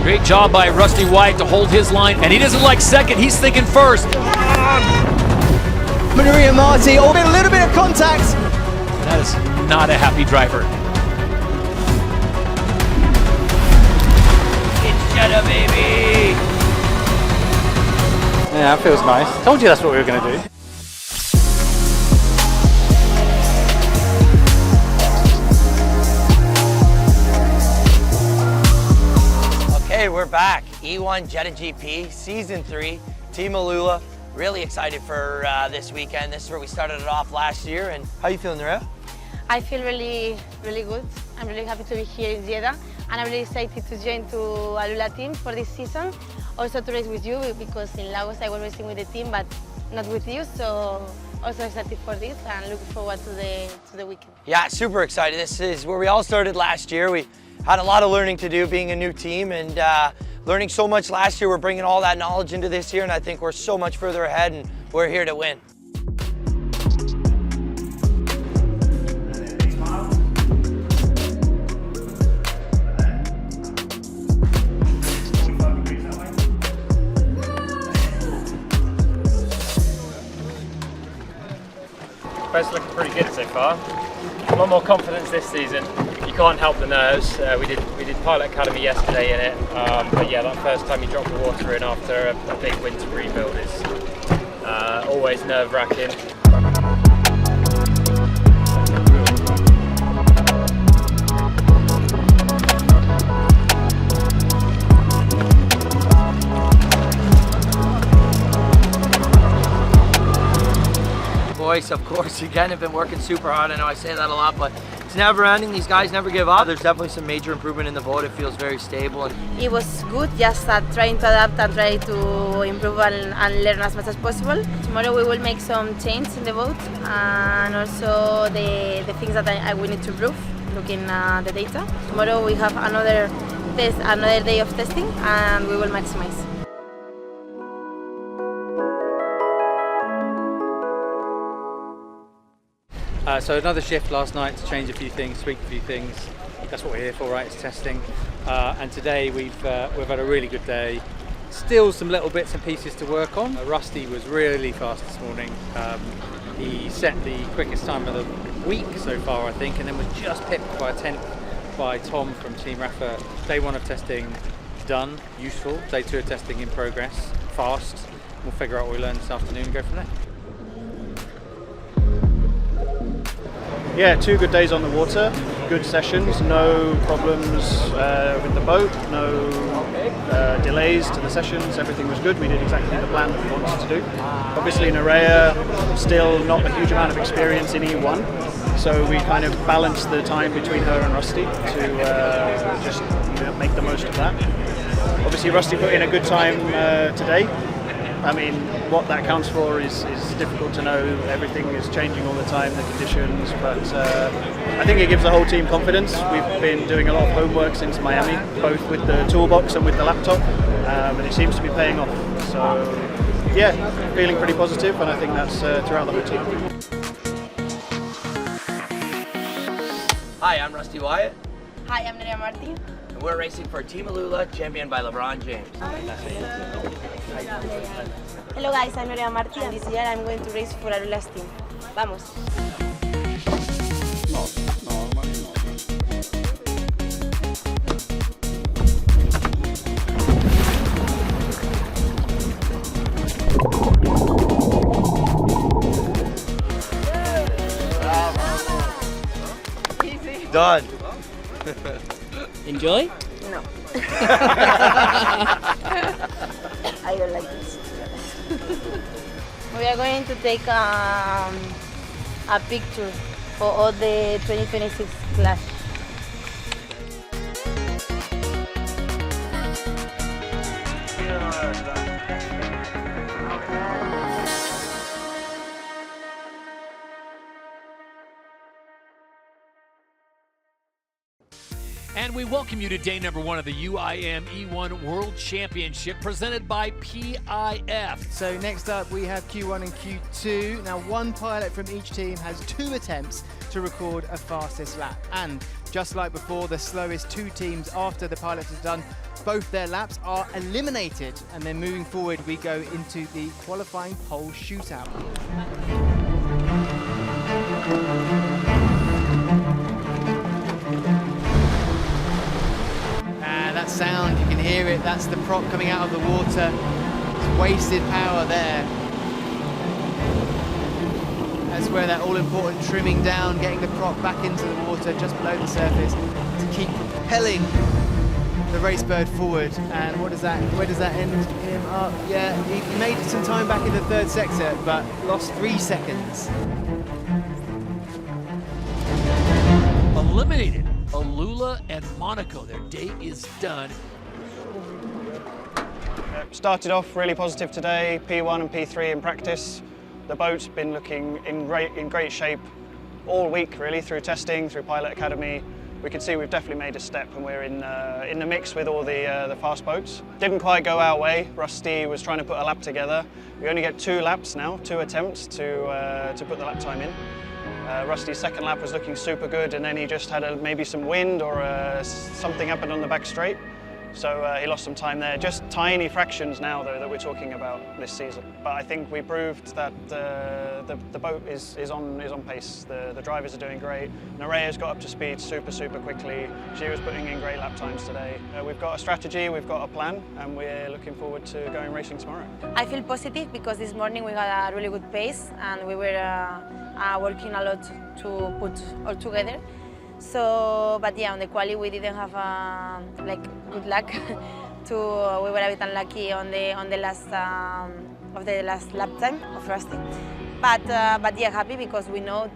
Great job by Rusty Wyatt to hold his line, and he doesn't like second, he's thinking first. Nerea Martí, a little bit of contact. That is not a happy driver. It's Jeddah, baby! Yeah, that feels nice. Told you that's what we were going to do. Okay, we're back. E1 Jeddah GP, Season 3, Team AlUla. Really excited for this weekend. This is where we started it off last year. And how you feeling, Nerea? I feel really good. I'm really happy to be here in Jeddah, and I'm really excited to join to AlUla team for this season. Also to race with you, because in Lagos I was racing with the team, but not with you. So also excited for this and looking forward to the weekend. Yeah, super excited. This is where we all started last year. We had a lot of learning to do being a new team, and learning so much last year. We're bringing all that knowledge into this year, and I think we're so much further ahead, and we're here to win. Both looking pretty good so far. A lot more confidence this season. You can't help the nerves. We did Pilot Academy yesterday in it, but yeah, that first time you drop the water in after a big winter rebuild is always nerve-wracking. Boys, of course, again, have been working super hard. I know I say that a lot, but it's never ending. These guys never give up. There's definitely some major improvement in the boat. It feels very stable. It was good, just trying to adapt and try to improve and learn as much as possible. Tomorrow we will make some changes in the boat, and also the things that we need to improve, looking at the data. Tomorrow we have another day of testing, and we will maximize. So another shift last night to change a few things, tweak a few things. That's what we're here for, right? It's testing. And today we've had a really good day. Still some little bits and pieces to work on. Rusty was really fast this morning. He set the quickest time of the week so far, I think, and then was just pipped by a 10th by Tom from Team Rafa. Day 1 of testing done, useful. Day 2 of testing in progress, fast. We'll figure out what we learned this afternoon and go from there. Yeah, 2 good days on the water, good sessions, no problems with the boat, no delays to the sessions, everything was good. We did exactly the plan that we wanted to do. Obviously Nerea, still not a huge amount of experience in E1, so we kind of balanced the time between her and Rusty to just make the most of that. Obviously Rusty put in a good time today. I mean, what that counts for is difficult to know. Everything is changing all the time, the conditions, but I think it gives the whole team confidence. We've been doing a lot of homework since Miami, both with the toolbox and with the laptop, and it seems to be paying off. So, yeah, feeling pretty positive, and I think that's throughout the whole team. Hi, I'm Rusty Wyatt. Hi, I'm Nerea Martí. And we're racing for Team AlUla, championed by LeBron James. Hello guys, I'm Nerea Martí, and this year I'm going to race for AlUla's team. Vamos! Done. Enjoy? No. I don't like this. We are going to take a picture for all the 2026 class. And we welcome you to day number 1 of the UIM E1 World Championship presented by PIF. So next up we have Q1 and Q2. Now one pilot from each team has 2 attempts to record a fastest lap, and Just like before, the slowest 2 teams after the pilots have done both their laps are eliminated. And then moving forward, we go into the qualifying pole shootout. That sound, you can hear it, that's the prop coming out of the water. It's wasted power there. That's where that all-important trimming down, getting the prop back into the water just below the surface to keep propelling the race bird forward. And where does that end him up? Yeah, he made some time back in the 3rd sector, but lost 3 seconds. Eliminated. AlUla and Monaco, their day is done. Started off really positive today, P1 and P3 in practice. The boat's been looking in great shape all week really, through testing, through Pilot Academy. We can see we've definitely made a step and we're in the mix with all the fast boats. Didn't quite go our way. Rusty was trying to put a lap together. We only get 2 laps now, 2 attempts to put the lap time in. Rusty's 2nd lap was looking super good, and then he just had maybe some wind or something happened on the back straight. So he lost some time there. Just tiny fractions now, though, that we're talking about this season. But I think we proved that the boat is on pace. The drivers are doing great. Nerea's got up to speed super quickly. She was putting in great lap times today. We've got a strategy, we've got a plan, and we're looking forward to going racing tomorrow. I feel positive because this morning we had a really good pace and we were working a lot to put all together. So, but yeah, on the quali we didn't have like good luck. We were a bit unlucky on the last lap time of Rusty. But yeah, happy because we know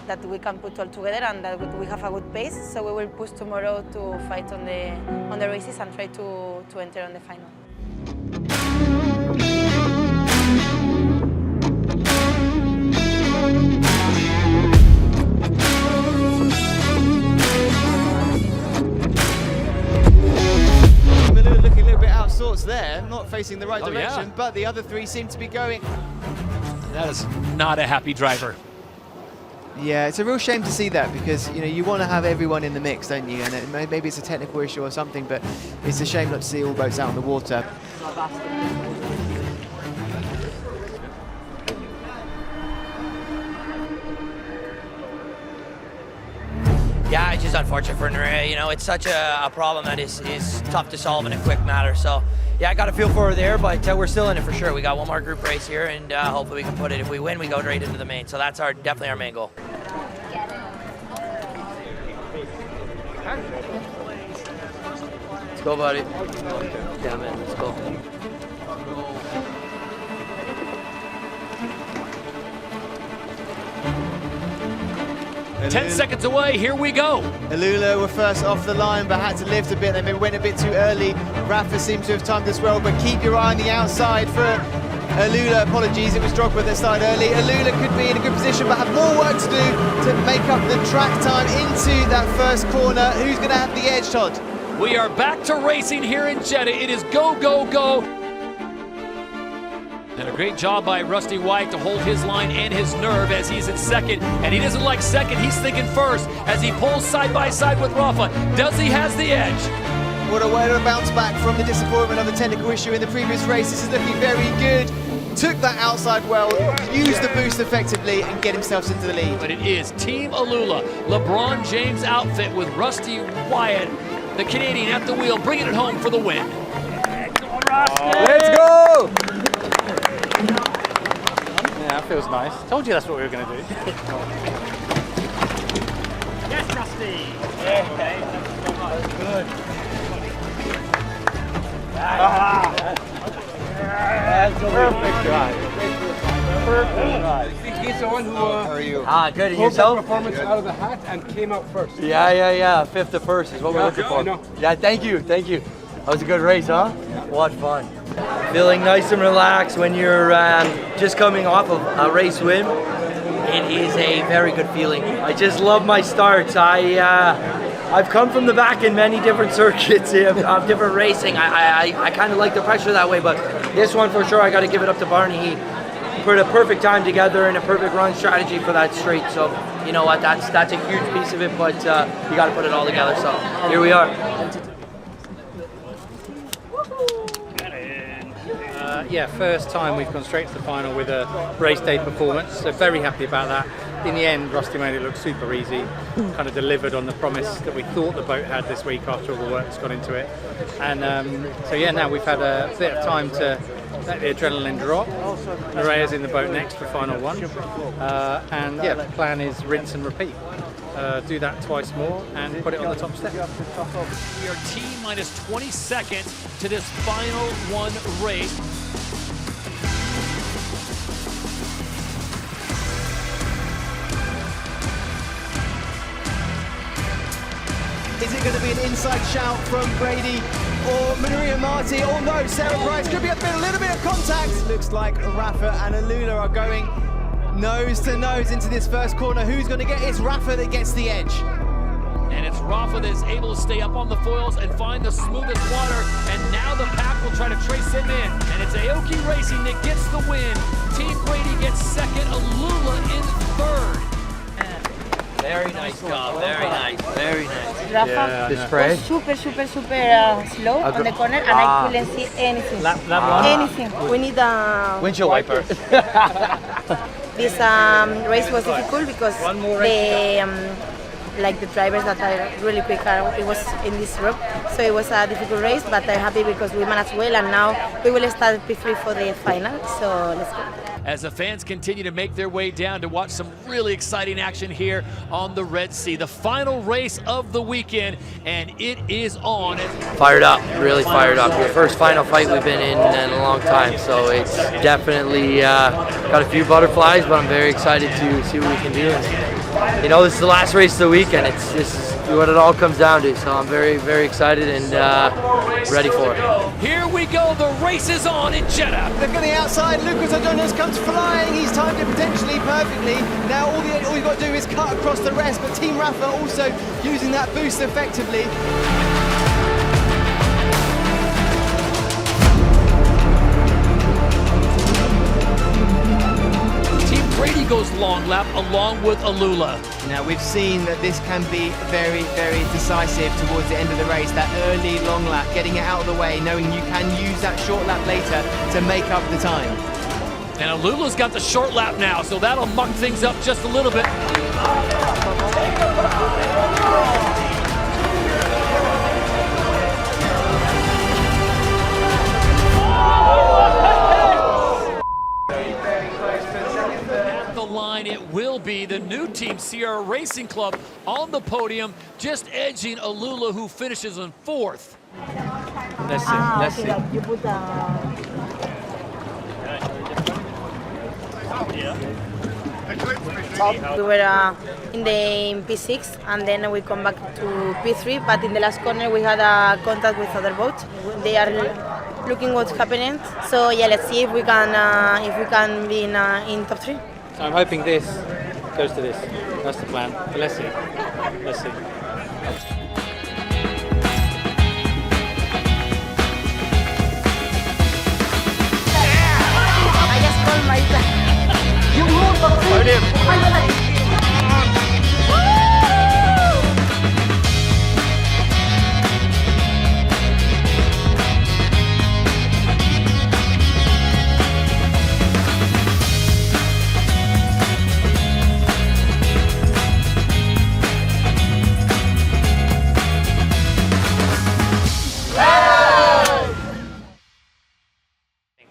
that we can put all together and that we have a good pace. So we will push tomorrow to fight on the races and try to enter on the final. Looking a little bit out of sorts there, not facing the right direction, yeah. but the other 3 seem to be going. That is not a happy driver. Yeah, it's a real shame to see that because you want to have everyone in the mix, don't you? And maybe it's a technical issue or something, but it's a shame not to see all boats out on the water. Yeah, it's just unfortunate for Nerea. It's such a problem that is tough to solve in a quick matter. So, yeah, I got a feel for her there, but we're still in it for sure. We got one more group race here, and hopefully we can put it. If we win, we go right into the main. So that's definitely our main goal. Let's go, buddy. Yeah, man, let's go. 10 seconds away, here we go. AlUla were first off the line, but had to lift a bit. They maybe went a bit too early. Rafa seems to have timed this well, but keep your eye on the outside for AlUla. Apologies, it was Drogba that started early. AlUla could be in a good position, but have more work to do to make up the track time into that first corner. Who's going to have the edge, Todd? We are back to racing here in Jeddah. It is go, go, go. And a great job by Rusty Wyatt to hold his line and his nerve as he's in second. And he doesn't like second, he's thinking first as he pulls side by side with Rafa. Does he has the edge? What a way to bounce back from the disappointment of the technical issue in the previous race. This is looking very good. Took that outside well, used the boost effectively and get himself into the lead. But it is Team AlUla, LeBron James outfit with Rusty Wyatt, the Canadian at the wheel, bringing it home for the win. Let's go! Yeah, that feels nice. Told you that's what we were going to do. Yes, Rusty! Yeah, okay. That's good. That's a perfect drive. Perfect drive. He's the one who How are you? Good. And pulled that yourself? performance out of the hat and came out first. Yeah. 5th to 1st is what we're looking for. I know. Yeah, thank you. That was a good race, huh? Yeah. What fun. Feeling nice and relaxed when you're just coming off of a race win. It is a very good feeling. I just love my starts. I've come from the back in many different circuits of different racing. I kind of like the pressure that way, but this one for sure I got to give it up to Barney. put a perfect time together and a perfect run strategy for that straight. So you know what, that's a huge piece of it, but you got to put it all together. So here we are. Yeah, first time we've gone straight to the final with a race day performance, so very happy about that. In the end, Rusty made it look super easy, kind of delivered on the promise that we thought the boat had this week after all the work's gone into it. And so yeah, now we've had a bit of time to let the adrenaline drop. Nerea's in the boat next for final one. And yeah, the plan is rinse and repeat. Do that twice more and put it on the top step. We are T minus 20 seconds to this final one race. Is it going to be an inside shout from Brady or Nerea Martí? Oh no, Sarah Price could be a little bit of contact. Looks like Rafa and AlUla are going nose to nose into this first corner. Who's going to get it? It's Rafa that gets the edge. And it's Rafa that is able to stay up on the foils and find the smoothest water. And now the pack will try to trace him in. And it's Aoki Racing that gets the win. Team Brady gets second, AlUla in third. Very nice job, very nice, very nice. Rafa was super slow on the corner, and I couldn't see anything. Anything. We need a windshield wiper. This race was difficult because the drivers that are really quick, it was in this rope, so it was a difficult race. But I'm happy because we managed well, and now we will start P3 for the final. So let's go. As the fans continue to make their way down to watch some really exciting action here on the Red Sea. The final race of the weekend, and it is on. Fired up, really fired up. The first final fight we've been in a long time, so it's definitely got a few butterflies, but I'm very excited to see what we can do. You know, this is the last race of the weekend. This is what it all comes down to, so I'm very, very excited and ready for it. Here we go, the race is on in Jeddah. Look at the outside, Lucas Adonis comes flying, he's timed it potentially perfectly. Now all you've got to do is cut across the rest, but Team Rafa also using that boost effectively. Brady goes long lap along with AlUla. Now we've seen that this can be very, very decisive towards the end of the race. That early long lap, getting it out of the way, knowing you can use that short lap later to make up the time. And AlUla's got the short lap now, so that'll muck things up just a little bit. Line, it will be the new team, Sierra Racing Club, on the podium, just edging AlUla, who finishes in fourth. Let's see. We were in P6, and then we come back to P3, but in the last corner we had a contact with other boats. They are looking what's happening, so yeah, let's see if we can be in top 3. So I'm hoping this goes to this. That's the plan. But let's see. Let's see. I just called my plan. You move the Podium.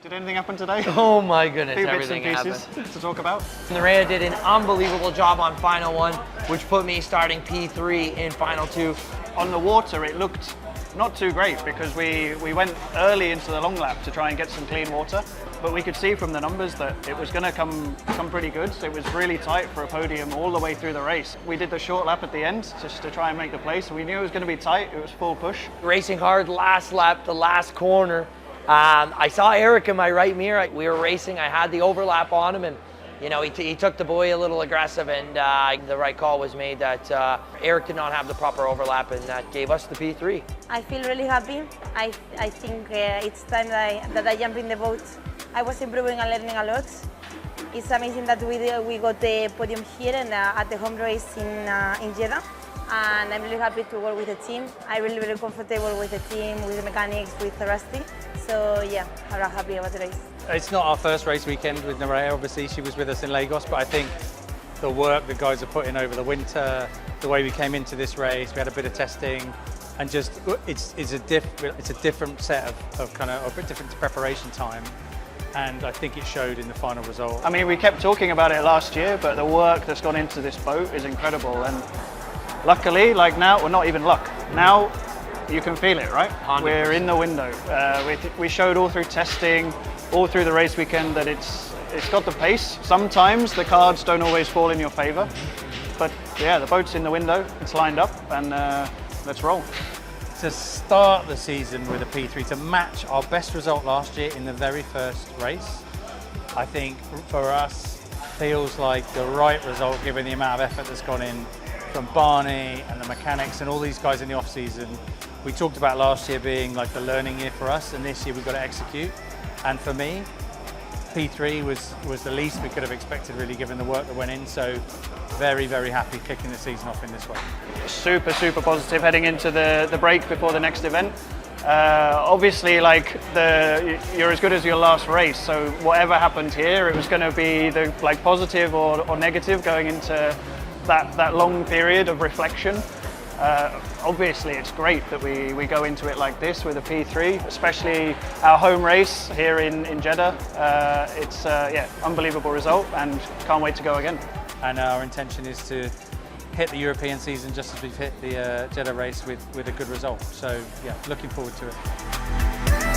Did anything happen today? Oh my goodness, Two bits everything and happened. pieces to talk about. Nerea did an unbelievable job on final one, which put me starting P3 in final 2. On the water, it looked not too great because we went early into the long lap to try and get some clean water, but we could see from the numbers that it was going to come pretty good. So it was really tight for a podium all the way through the race. We did the short lap at the end just to try and make the place. So we knew it was going to be tight. It was full push. Racing hard, last lap, the last corner. I saw Eric in my right mirror. We were racing. I had the overlap on him, and you know, he took the buoy a little aggressive, and the right call was made that Eric did not have the proper overlap, and that gave us the P3. I feel really happy. I think it's time that I jump in the boat. I was improving and learning a lot, It's amazing that we got the podium here and at the home race in Jeddah. And I'm really happy to work with the team. I'm really, really comfortable with the team, with the mechanics, with Rusty. So yeah, I'm really happy about the race. It's not our first race weekend with Nerea, obviously she was with us in Lagos, but I think the work the guys have put in over the winter, the way we came into this race, we had a bit of testing, and just it's a different set of kind of a bit different preparation time, and I think it showed in the final result. I mean, we kept talking about it last year, but the work that's gone into this boat is incredible, and luckily, like now, well, not even luck, now you can feel it, right? 100%. We're in the window. We showed all through testing, all through the race weekend that it's got the pace. Sometimes the cards don't always fall in your favour, but yeah, the boat's in the window, it's lined up, and let's roll. To start the season with a P3, to match our best result last year in the very first race, I think for us feels like the right result given the amount of effort that's gone in from Barney and the mechanics and all these guys in the off season. We talked about last year being like the learning year for us, and this year we've got to execute. And for me, P3 was the least we could have expected, really, given the work that went in. So very, very happy kicking the season off in this way. Super, super positive heading into the break before the next event. Obviously, like you're as good as your last race. So whatever happened here, it was going to be the positive or negative going into that long period of reflection. Obviously, it's great that we go into it like this with a P3, especially our home race here in Jeddah. It's yeah, unbelievable result, and can't wait to go again. And our intention is to hit the European season just as we've hit the Jeddah race with a good result. So yeah, looking forward to it.